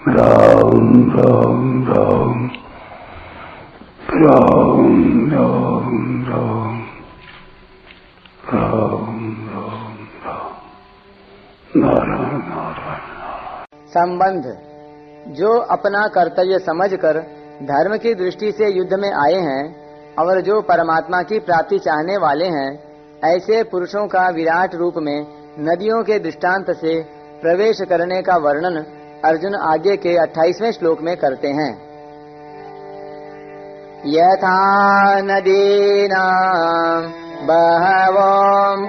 राम राम राम राम राम राम राम राम राम नारायण नारायण। संबंध। जो अपना कर्तव्य समझकर धर्म की दृष्टि से युद्ध में आए हैं और जो परमात्मा की प्राप्ति चाहने वाले हैं, ऐसे पुरुषों का विराट रूप में नदियों के दृष्टांत से प्रवेश करने का वर्णन अर्जुन आगे के 28वें श्लोक में करते हैं। यथा नदीनां बहवोऽम्बुवेगाः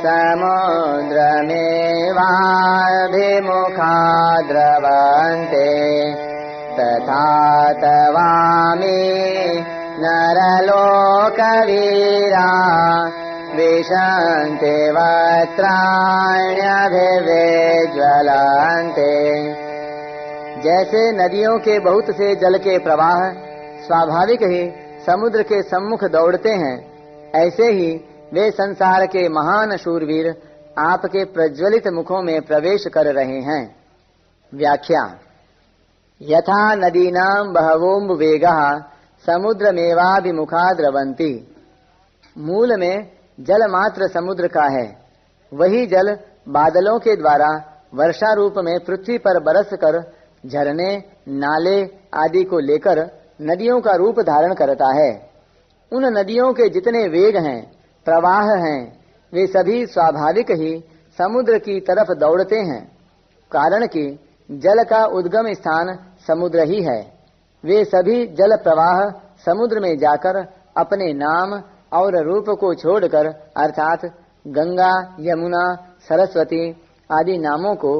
समुद्रमेवाभिमुखा द्रवन्ते तथा तवामि नरलोकवीरा विशन्ति वक्त्राण्यभिविज्वलन्ते। जैसे नदियों के बहुत से जल के प्रवाह स्वाभाविक ही समुद्र के सम्मुख दौड़ते हैं, ऐसे ही वे संसार के महान शूरवीर आपके प्रज्वलित मुखों में प्रवेश कर रहे हैं। व्याख्या। यथा नदीनां बहवोऽम्बुवेगाः समुद्रमेवाभिमुखा द्रवन्ति। मूल में जल मात्र समुद्र का है, वही जल बादलों के द्वारा वर्षा रूप में पृथ्वी पर बरस कर झरने नाले आदि को लेकर नदियों का रूप धारण करता है। उन नदियों के जितने वेग हैं, प्रवाह हैं, वे सभी स्वाभाविक ही समुद्र की तरफ दौड़ते हैं, कारण कि जल का उद्गम स्थान समुद्र ही है। वे सभी जल प्रवाह समुद्र में जाकर अपने नाम और रूप को छोड़कर, अर्थात गंगा यमुना सरस्वती आदि नामों को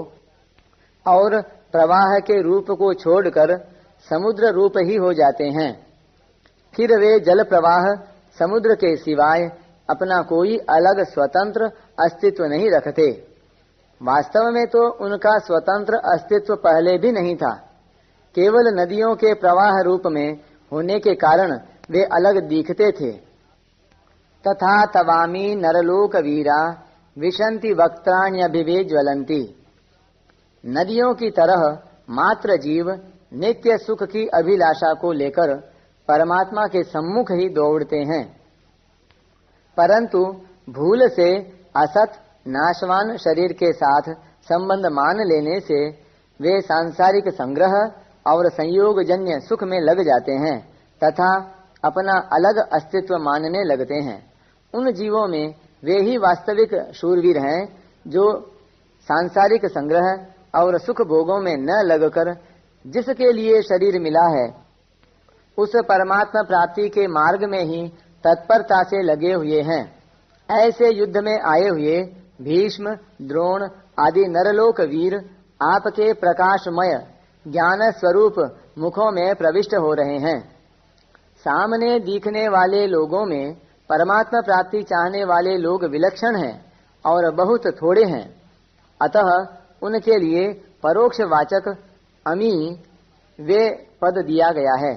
और प्रवाह के रूप को छोड़कर समुद्र रूप ही हो जाते हैं। फिर वे जल प्रवाह समुद्र के सिवाय अपना कोई अलग स्वतंत्र अस्तित्व नहीं रखते। वास्तव में तो उनका स्वतंत्र अस्तित्व पहले भी नहीं था, केवल नदियों के प्रवाह रूप में होने के कारण वे अलग दिखते थे। तथा तवामी नरलोक वीरा विशन्ति वक्त्राण्यभिविज्वलन्ति। नदियों की तरह मात्र जीव नित्य सुख की अभिलाषा को लेकर परमात्मा के सम्मुख ही दौड़ते हैं, परंतु भूल से असत नाशवान शरीर के साथ संबंध मान लेने से वे सांसारिक संग्रह और संयोगजन्य सुख में लग जाते हैं तथा अपना अलग अस्तित्व मानने लगते हैं। उन जीवों में वे ही वास्तविक शूरवीर हैं जो सांसारिक संग्रह और सुख भोगों में न लगकर जिसके लिए शरीर मिला है, उस परमात्मा प्राप्ति के मार्ग में ही तत्परता से लगे हुए हैं। ऐसे युद्ध में आए हुए भीष्म द्रोण आदि नरलोक वीर आपके प्रकाशमय ज्ञान स्वरूप मुखों में प्रविष्ट हो रहे हैं। सामने दिखने वाले लोगों में परमात्मा प्राप्ति चाहने वाले लोग विलक्षण हैं और बहुत थोड़े हैं, अतः उनके लिए परोक्ष वाचक अमी वे पद दिया गया है।